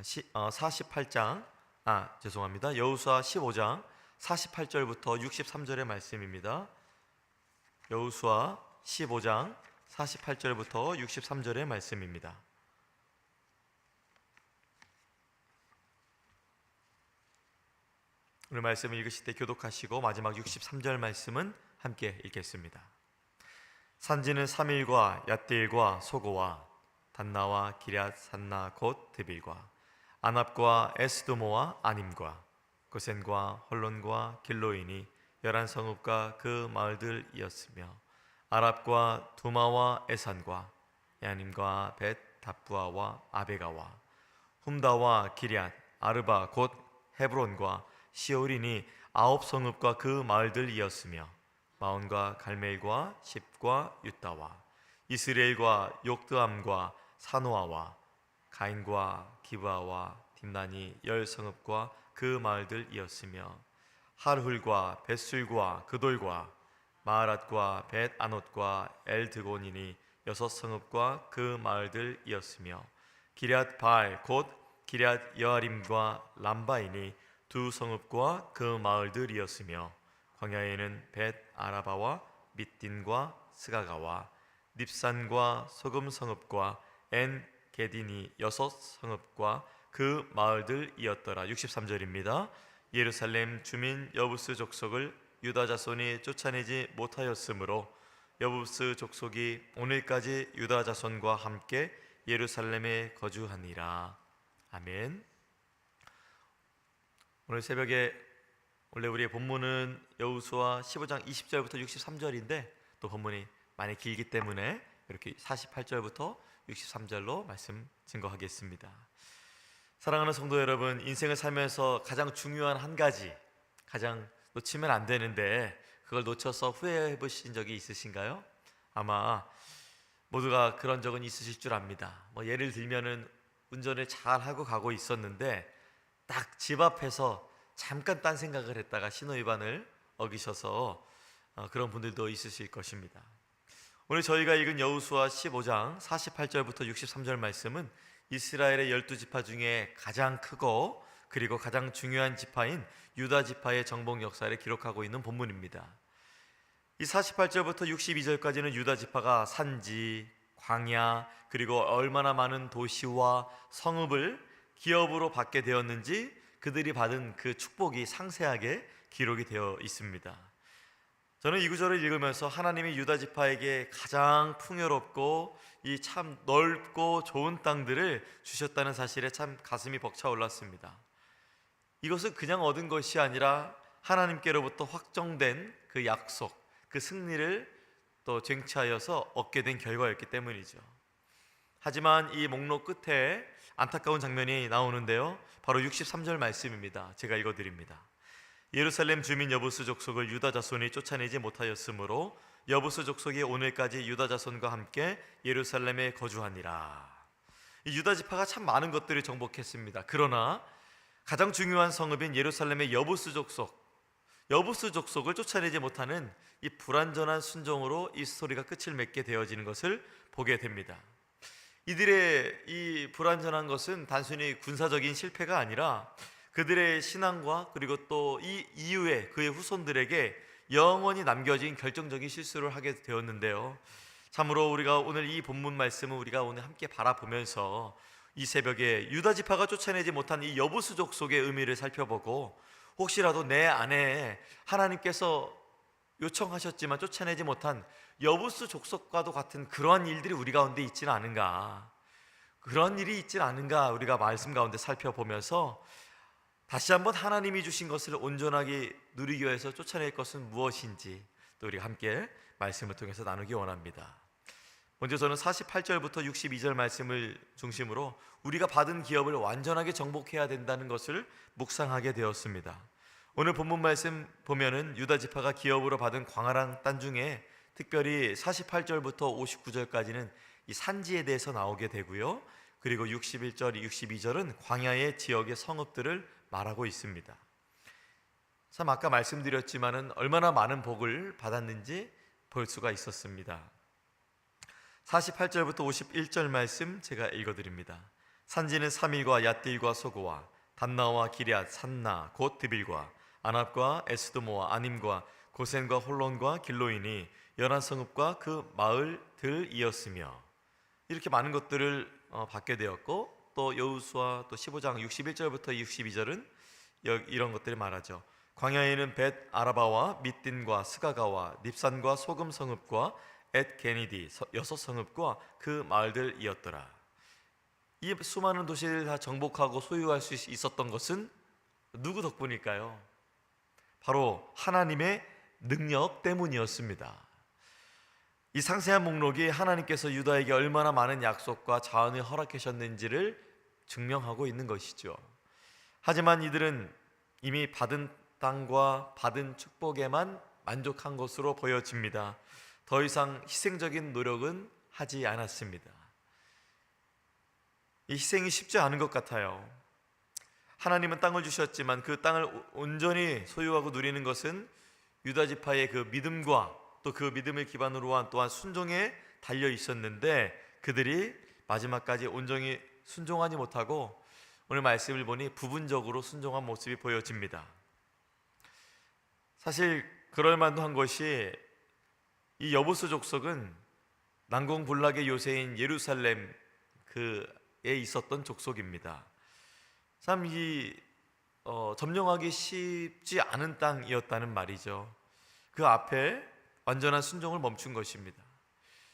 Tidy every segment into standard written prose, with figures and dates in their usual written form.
48장 죄송합니다. 여호수아 15장 48절부터 63절의 말씀입니다. 여호수아 15장 48절부터 63절의 말씀입니다. 오늘 말씀을 읽으실 때 교독하시고 마지막 63절 말씀은 함께 읽겠습니다. 산지는 사밀과 얏딜과 소고와 단나와 기럇 산나 곧 드빌과 아납과 에스도모와 아님과 고센과 홀론과 길로인이 11성읍과 그 마을들이었으며 아랍과 두마와 에산과 야님과 벳 답부아와 아베가와 훔다와 기럇 아르바 곧 헤브론과 시올이니 9성읍과 그 마을들이었으며 마온과 갈멜과 십과 유다와 이스라엘과 욕드암과 사노아와 가인과 기브아와 딥나니 10성읍과 그 마을들이었으며 하르훌과 벳술과 그돌과 마하랏과 벳 아롯과 엘드고니니 6성읍과 그 마을들이었으며 기럇 바알 곧 기럇 여아림과 람바이니 2성읍과 그 마을들이었으며 광야에는 벳 아라바와 밑딘과 스가가와 닙산과 소금 성읍과 엔 게디니 6성읍과 그 마을들이었더라. 63절입니다. 예루살렘 주민 여부스 족속을 유다 자손이 쫓아내지 못하였으므로 여부스 족속이 오늘까지 유다 자손과 함께 예루살렘에 거주하니라. 아멘. 오늘 새벽에 원래 우리의 본문은 여호수아 15장 20절부터 63절인데 또 본문이 많이 길기 때문에 이렇게 48절부터 63절로 말씀 증거하겠습니다. 사랑하는 성도 여러분, 인생을 살면서 가장 중요한 한 가지, 가장 놓치면 안 되는데 그걸 놓쳐서 후회해 보신 적이 있으신가요? 아마 모두가 그런 적은 있으실 줄 압니다. 예를 들면은 운전을 잘 하고 가고 있었는데 딱 집 앞에서 잠깐 딴 생각을 했다가 신호위반을 어기셔서 그런 분들도 있으실 것입니다. 오늘 저희가 읽은 여호수아 15장 48절부터 63절 말씀은 이스라엘의 12지파 중에 가장 크고 그리고 가장 중요한 지파인 유다 지파의 정복 역사를 기록하고 있는 본문입니다. 이 48절부터 62절까지는 유다 지파가 산지, 광야, 그리고 얼마나 많은 도시와 성읍을 기업으로 받게 되었는지 그들이 받은 그 축복이 상세하게 기록이 되어 있습니다. 저는 이 구절을 읽으면서 하나님이 유다 지파에게 가장 풍요롭고 이 참 넓고 좋은 땅들을 주셨다는 사실에 참 가슴이 벅차 올랐습니다. 이것은 그냥 얻은 것이 아니라 하나님께로부터 확정된 그 약속, 그 승리를 또 쟁취하여서 얻게 된 결과였기 때문이죠. 하지만 이 목록 끝에 안타까운 장면이 나오는데요, 바로 63절 말씀입니다. 제가 읽어드립니다. 예루살렘 주민 여부스 족속을 유다 자손이 쫓아내지 못하였으므로 여부스 족속이 오늘까지 유다 자손과 함께 예루살렘에 거주하니라. 이 유다 지파가 참 많은 것들을 정복했습니다. 그러나 가장 중요한 성읍인 예루살렘의 여부스 족속을 쫓아내지 못하는 이 불완전한 순종으로 이 스토리가 끝을 맺게 되어지는 것을 보게 됩니다. 이들의 이 불완전한 것은 단순히 군사적인 실패가 아니라 그들의 신앙과 그리고 또 이 이후에 그의 후손들에게 영원히 남겨진 결정적인 실수를 하게 되었는데요, 참으로 우리가 오늘 이 본문 말씀을 우리가 오늘 함께 바라보면서 이 새벽에 유다 지파가 쫓아내지 못한 이 여부스 족속의 의미를 살펴보고 혹시라도 내 안에 하나님께서 요청하셨지만 쫓아내지 못한 여부스 족속과도 같은 그러한 일들이 우리 가운데 있지는 않은가, 그런 일이 있지는 않은가 우리가 말씀 가운데 살펴보면서 다시 한번 하나님이 주신 것을 온전하게 누리기 위해서 쫓아낼 것은 무엇인지 또 우리 함께 말씀을 통해서 나누기 원합니다. 먼저 저는 48절부터 62절 말씀을 중심으로 우리가 받은 기업을 완전하게 정복해야 된다는 것을 묵상하게 되었습니다. 오늘 본문 말씀 보면은 유다 지파가 기업으로 받은 광활한 땅 중에 특별히 48절부터 59절까지는 이 산지에 대해서 나오게 되고요, 그리고 61절, 62절은 광야의 지역의 성읍들을 말하고 있습니다. 참 아까 말씀드렸지만은 얼마나 많은 복을 받았는지 볼 수가 있었습니다. 48절부터 51절 말씀 제가 읽어드립니다. 산지는 사밀과 얏딜과 소고와 단나와 기럇 산나 곧 드빌과 아납과 에스도모와 아님과 고센과 홀론과 길로이니 11성읍과 그 마을들이었으며, 이렇게 많은 것들을 받게 되었고, 또 여호수아 또 15장 61절부터 62절은 이런 것들을 말하죠. 광야에는 벳 아라바와 밑딘과 스가가와 닙산과 소금 성읍과 엣 게니디 6성읍과 그 마을들이었더라. 이 수많은 도시를 다 정복하고 소유할 수 있었던 것은 누구 덕분일까요? 바로 하나님의 능력 때문이었습니다. 이 상세한 목록이 하나님께서 유다에게 얼마나 많은 약속과 자원을 허락하셨는지를 증명하고 있는 것이죠. 하지만 이들은 이미 받은 땅과 받은 축복에만 만족한 것으로 보여집니다. 더 이상 희생적인 노력은 하지 않았습니다. 이 희생이 쉽지 않은 것 같아요. 하나님은 땅을 주셨지만 그 땅을 온전히 소유하고 누리는 것은 유다 지파의 그 믿음과 또 그 믿음을 기반으로 한 또한 순종에 달려 있었는데, 그들이 마지막까지 온전히 순종하지 못하고 오늘 말씀을 보니 부분적으로 순종한 모습이 보여집니다. 사실 그럴 만도 한 것이 이 여부수 족속은 난공불락의 요새인 예루살렘 그에 있었던 족속입니다. 참 점령하기 쉽지 않은 땅이었다는 말이죠. 그 앞에 완전한 순종을 멈춘 것입니다.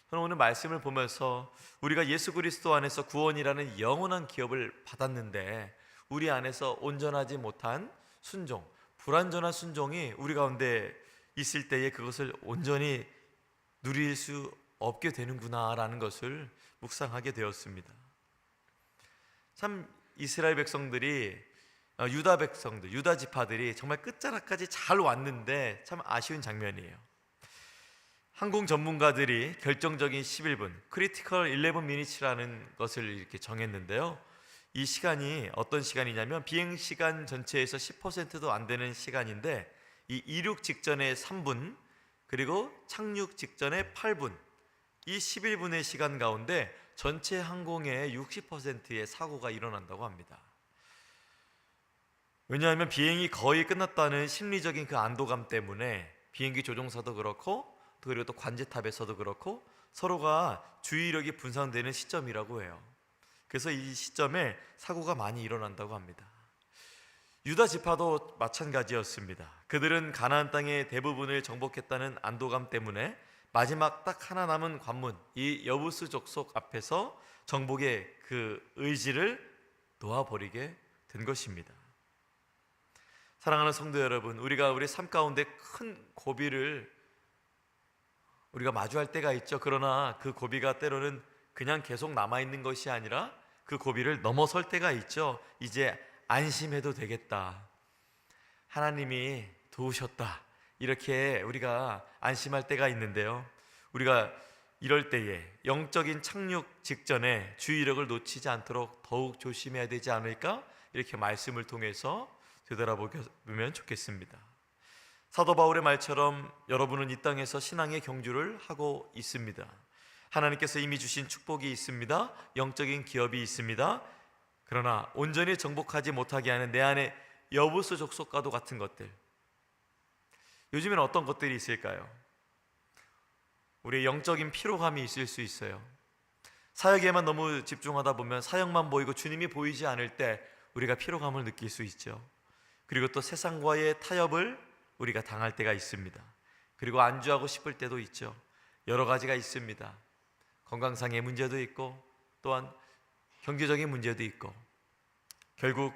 저는 오늘 말씀을 보면서 우리가 예수 그리스도 안에서 구원이라는 영원한 기업을 받았는데 우리 안에서 온전하지 못한 순종, 불완전한 순종이 우리 가운데 있을 때에 그것을 온전히 누릴 수 없게 되는구나라는 것을 묵상하게 되었습니다. 참 이스라엘 백성들이 유다 백성들, 유다 지파들이 정말 끝자락까지 잘 왔는데 참 아쉬운 장면이에요. 항공 전문가들이 결정적인 11분, 크리티컬 11minutes라는 것을 이렇게 정했는데요. 이 시간이 어떤 시간이냐면 비행 시간 전체에서 10%도 안 되는 시간인데, 이 이륙 직전에 3분, 그리고 착륙 직전에 8분, 이 11분의 시간 가운데 전체 항공의 60%의 사고가 일어난다고 합니다. 왜냐하면 비행이 거의 끝났다는 심리적인 그 안도감 때문에 비행기 조종사도 그렇고 그리고 또 관제탑에서도 그렇고 서로가 주의력이 분산되는 시점이라고 해요. 그래서 이 시점에 사고가 많이 일어난다고 합니다. 유다 지파도 마찬가지였습니다. 그들은 가나안 땅의 대부분을 정복했다는 안도감 때문에 마지막 딱 하나 남은 관문, 이 여부스 족속 앞에서 정복의 그 의지를 놓아버리게 된 것입니다. 사랑하는 성도 여러분, 우리가 우리 삶 가운데 큰 고비를 우리가 마주할 때가 있죠. 그러나 그 고비가 때로는 그냥 계속 남아있는 것이 아니라 그 고비를 넘어설 때가 있죠. 이제 안심해도 되겠다, 하나님이 도우셨다, 이렇게 우리가 안심할 때가 있는데요. 우리가 이럴 때에 영적인 착륙 직전에 주의력을 놓치지 않도록 더욱 조심해야 되지 않을까, 이렇게 말씀을 통해서 되돌아보면 좋겠습니다. 사도 바울의 말처럼 여러분은 이 땅에서 신앙의 경주를 하고 있습니다. 하나님께서 이미 주신 축복이 있습니다. 영적인 기업이 있습니다. 그러나 온전히 정복하지 못하게 하는 내 안에 여부수 족속과도 같은 것들, 요즘에는 어떤 것들이 있을까요? 우리의 영적인 피로감이 있을 수 있어요. 사역에만 너무 집중하다 보면 사역만 보이고 주님이 보이지 않을 때 우리가 피로감을 느낄 수 있죠. 그리고 또 세상과의 타협을 우리가 당할 때가 있습니다. 그리고 안주하고 싶을 때도 있죠. 여러 가지가 있습니다. 건강상의 문제도 있고 또한 경제적인 문제도 있고, 결국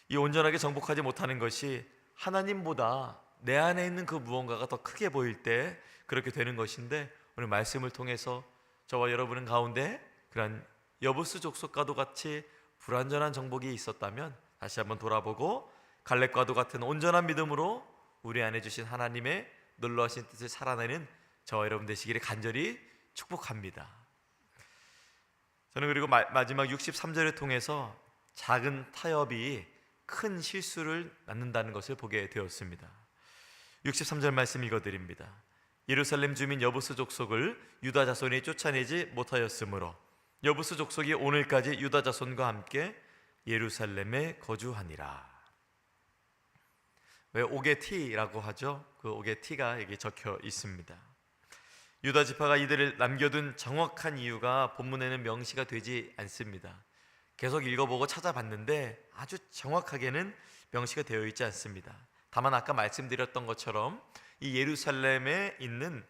이 온전하게 정복하지 못하는 것이 하나님보다 내 안에 있는 그 무언가가 더 크게 보일 때 그렇게 되는 것인데, 오늘 말씀을 통해서 저와 여러분 가운데 그런 여부스 족속과도 같이 불완전한 정복이 있었다면 다시 한번 돌아보고 갈렙과도 같은 온전한 믿음으로 우리 안에 주신 하나님의 놀라우신 뜻을 살아내는 저와 여러분 되시기를 간절히 축복합니다. 저는 그리고 마지막 63절을 통해서 작은 타협이 큰 실수를 낳는다는 것을 보게 되었습니다. 63절 말씀 읽어드립니다. 예루살렘 주민 여부스 족속을 유다 자손이 쫓아내지 못하였으므로 여부스 족속이 오늘까지 유다 자손과 함께 예루살렘에 거주하니라. 왜 오게티라고 하죠? 그 오게티가 여기 적혀 있습니다. 유다 지파가 이들을 남겨둔 정확한 이유가 본문에는 명시가 되지 않습니다. 계속 읽어보고 찾아봤는데 아주 정확하게는 명시가 되어 있지 않습니다. 다만 아까 말씀드렸던 것처럼 이 예루살렘에 있는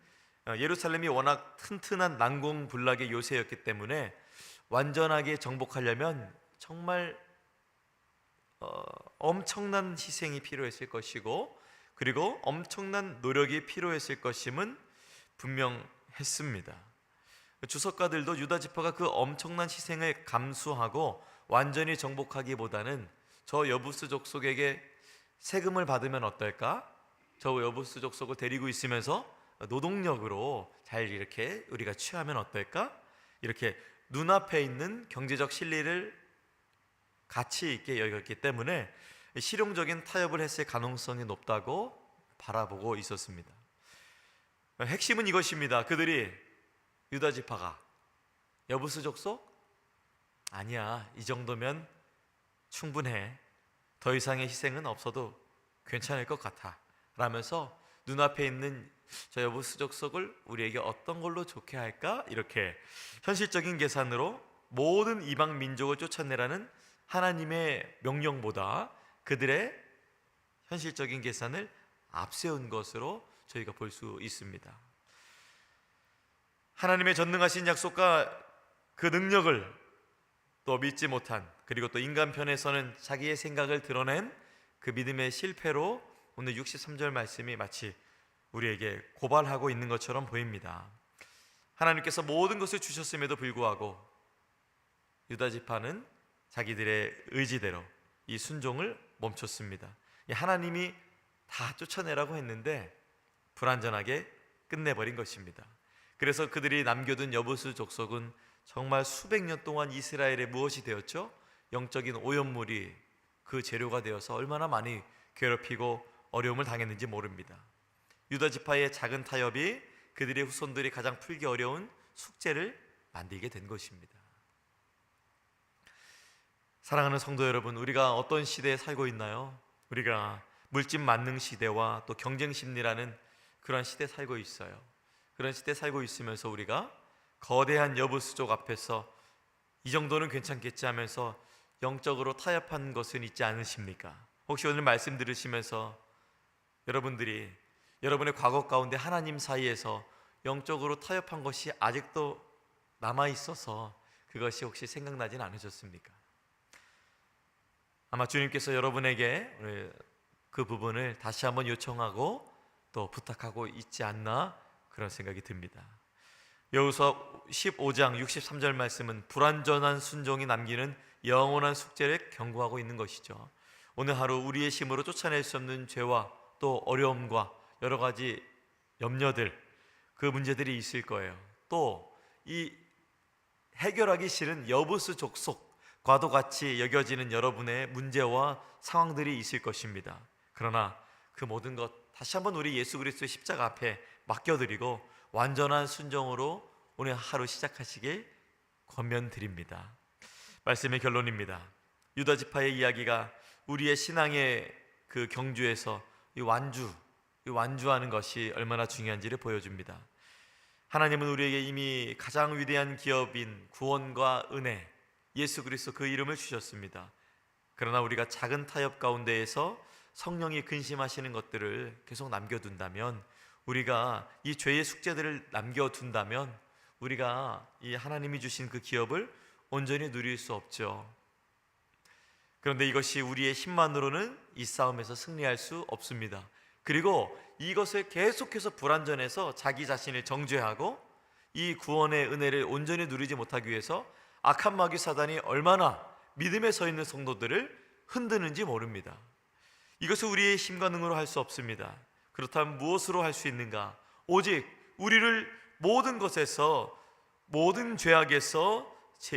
예루살렘이 워낙 튼튼한 난공불락의 요새였기 때문에 완전하게 정복하려면 정말 엄청난 희생이 필요했을 것이고, 그리고 엄청난 노력이 필요했을 것임은 분명했습니다. 주석가들도 유다 지파가 그 엄청난 희생을 감수하고 완전히 정복하기보다는 저 여부스 족속에게 세금을 받으면 어떨까? 저 여부스 족속을 데리고 있으면서 노동력으로 잘 이렇게 우리가 취하면 어떨까? 이렇게 눈앞에 있는 경제적 실리를 가치 있게 여겼기 때문에 실용적인 타협을 했을 가능성이 높다고 바라보고 있었습니다. 핵심은 이것입니다. 그들이 유다 지파가 여부스 족속? 아니야, 이 정도면 충분해, 더 이상의 희생은 없어도 괜찮을 것 같아 라면서 눈앞에 있는 저 여부스 족속을 우리에게 어떤 걸로 좋게 할까? 이렇게 현실적인 계산으로 모든 이방 민족을 쫓아내라는 하나님의 명령보다 그들의 현실적인 계산을 앞세운 것으로 저희가 볼 수 있습니다. 하나님의 전능하신 약속과 그 능력을 또 믿지 못한, 그리고 또 인간 편에서는 자기의 생각을 드러낸 그 믿음의 실패로 오늘 63절 말씀이 마치 우리에게 고발하고 있는 것처럼 보입니다. 하나님께서 모든 것을 주셨음에도 불구하고 유다 지파는 자기들의 의지대로 이 순종을 멈췄습니다. 하나님이 다 쫓아내라고 했는데 불완전하게 끝내버린 것입니다. 그래서 그들이 남겨둔 여부스 족속은 정말 수백 년 동안 이스라엘에 무엇이 되었죠? 영적인 오염물이 그 재료가 되어서 얼마나 많이 괴롭히고 어려움을 당했는지 모릅니다. 유다 지파의 작은 타협이 그들의 후손들이 가장 풀기 어려운 숙제를 만들게 된 것입니다. 사랑하는 성도 여러분, 우리가 어떤 시대에 살고 있나요? 우리가 물질 만능 시대와 또 경쟁 심리라는 그런 시대에 살고 있어요. 그런 시대에 살고 있으면서 우리가 거대한 여부수족 앞에서 이 정도는 괜찮겠지 하면서 영적으로 타협한 것은 있지 않으십니까? 혹시 오늘 말씀 들으시면서 여러분들이 여러분의 과거 가운데 하나님 사이에서 영적으로 타협한 것이 아직도 남아있어서 그것이 혹시 생각나진 않으셨습니까? 아마 주님께서 여러분에게 그 부분을 다시 한번 요청하고 또 부탁하고 있지 않나 그런 생각이 듭니다. 여호수아 15장 63절 말씀은 불완전한 순종이 남기는 영원한 숙제를 경고하고 있는 것이죠. 오늘 하루 우리의 힘으로 쫓아낼 수 없는 죄와 또 어려움과 여러 가지 염려들, 그 문제들이 있을 거예요. 또 이 해결하기 싫은 여부스 족속과도 같이 여겨지는 여러분의 문제와 상황들이 있을 것입니다. 그러나 그 모든 것 다시 한번 우리 예수 그리스도의 십자가 앞에 맡겨드리고 완전한 순종으로 오늘 하루 시작하시길 권면드립니다. 말씀의 결론입니다. 유다 지파의 이야기가 우리의 신앙의 그 경주에서 이 완주하는 것이 얼마나 중요한지를 보여줍니다. 하나님은 우리에게 이미 가장 위대한 기업인 구원과 은혜, 예수 그리스도 그 이름을 주셨습니다. 그러나 우리가 작은 타협 가운데에서 성령이 근심하시는 것들을 계속 남겨둔다면, 우리가 이 죄의 숙제들을 남겨둔다면 우리가 이 하나님이 주신 그 기업을 온전히 누릴 수 없죠. 그런데 이것이 우리의 힘만으로는 이 싸움에서 승리할 수 없습니다. 그리고 이것을 계속해서 불완전해서 자기 자신을 정죄하고 이 구원의 은혜를 온전히 누리지 못하기 위해서 악한 마귀 사단이 얼마나 믿음에 서 있는 성도들을 흔드는지 모릅니다. 이것을 우리의 힘과 능으로 할 수 없습니다. 그렇다면 무엇으로 할 수 있는가? 오직 우리를 모든 것에서, 모든 죄악에서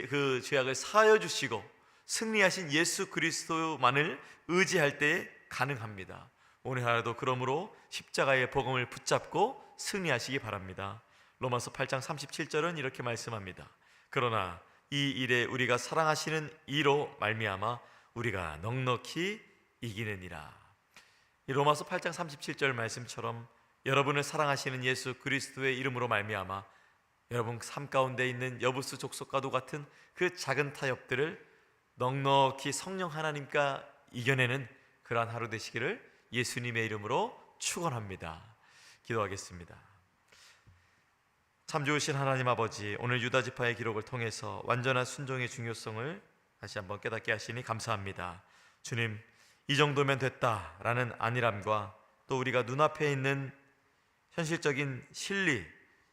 그 죄악을 사하여 주시고 승리하신 예수 그리스도만을 의지할 때 가능합니다. 오늘 하루도 그러므로 십자가의 복음을 붙잡고 승리하시기 바랍니다. 로마서 8장 37절은 이렇게 말씀합니다. 그러나 이 일에 우리가 사랑하시는 이로 말미암아 우리가 넉넉히 이기느니라. 이 로마서 8장 37절 말씀처럼 여러분을 사랑하시는 예수 그리스도의 이름으로 말미암아 여러분 삶 가운데 있는 여부수 족속과도 같은 그 작은 타협들을 넉넉히 성령 하나님과 이겨내는 그러한 하루 되시기를 예수님의 이름으로 축원합니다. 기도하겠습니다. 참 좋으신 하나님 아버지, 오늘 유다 지파의 기록을 통해서 완전한 순종의 중요성을 다시 한번 깨닫게 하시니 감사합니다. 주님, 이 정도면 됐다라는 안일함과 또 우리가 눈앞에 있는 현실적인 진리,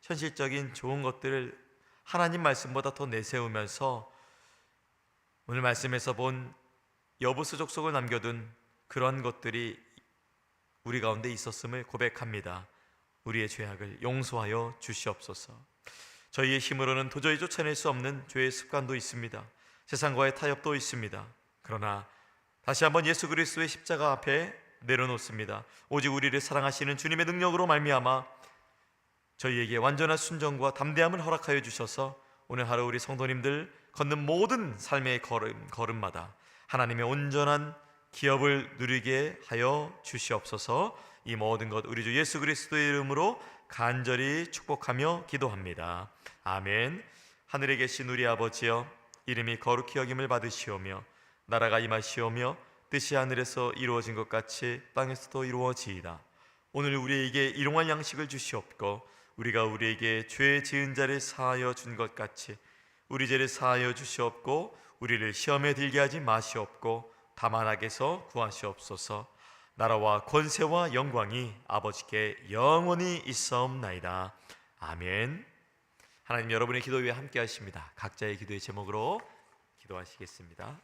현실적인 좋은 것들을 하나님 말씀보다 더 내세우면서 오늘 말씀에서 본 여부수 족속을 남겨둔 그런 것들이 우리 가운데 있었음을 고백합니다. 우리의 죄악을 용서하여 주시옵소서. 저희의 힘으로는 도저히 쫓아낼 수 없는 죄의 습관도 있습니다. 세상과의 타협도 있습니다. 그러나 다시 한번 예수 그리스도의 십자가 앞에 내려놓습니다. 오직 우리를 사랑하시는 주님의 능력으로 말미암아 저희에게 완전한 순종과 담대함을 허락하여 주셔서 오늘 하루 우리 성도님들 걷는 모든 삶의 걸음마다 하나님의 온전한 기업을 누리게 하여 주시옵소서. 이 모든 것 우리 주 예수 그리스도의 이름으로 간절히 축복하며 기도합니다. 아멘. 하늘에 계신 우리 아버지여, 이름이 거룩히 여김을 받으시오며 나라가 임하시오며 뜻이 하늘에서 이루어진 것 같이 땅에서도 이루어지이다. 오늘 우리에게 일용할 양식을 주시옵고 우리가 우리에게 죄 지은 자를 사하여 준 것 같이 우리 죄를 사하여 주시옵고 우리를 시험에 들게 하지 마시옵고 다만 악에서 구하시옵소서. 나라와 권세와 영광이 아버지께 영원히 있사옵나이다. 아멘. 하나님, 여러분의 기도 위에 함께 하십니다. 각자의 기도의 제목으로 기도하시겠습니다.